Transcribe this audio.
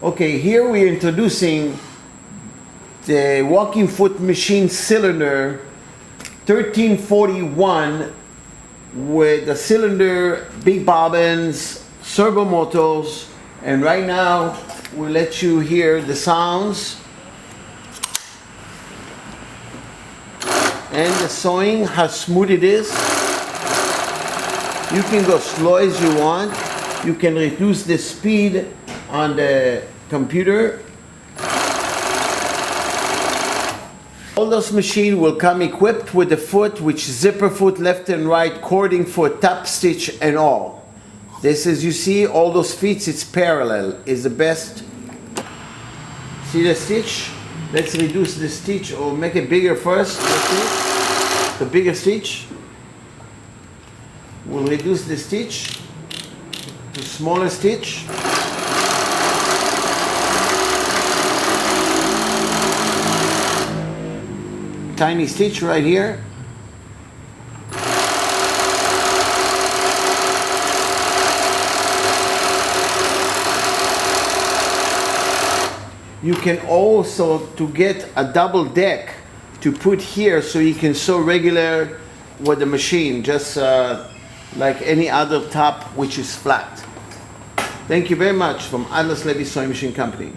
Okay, here we're introducing the walking foot machine cylinder 1341 with the cylinder, big bobbins, servo motors, and right now we'll let you hear the sounds and the sewing, how smooth it is. You can go slow as you want. You can reduce the speed on the computer. All those machines will come equipped with the foot, which zipper foot, left and right, cording foot, top stitch and all. This, as you see, all those feet, it's parallel, is the best. See the stitch? Let's reduce the stitch or make it bigger first. The bigger stitch. We'll reduce the stitch to smaller stitch. Tiny stitch right here. You can also, to get a double deck to put here so you can sew regular with the machine, just like any other top which is flat. Thank you very much from Atlas Sewing Machine Company.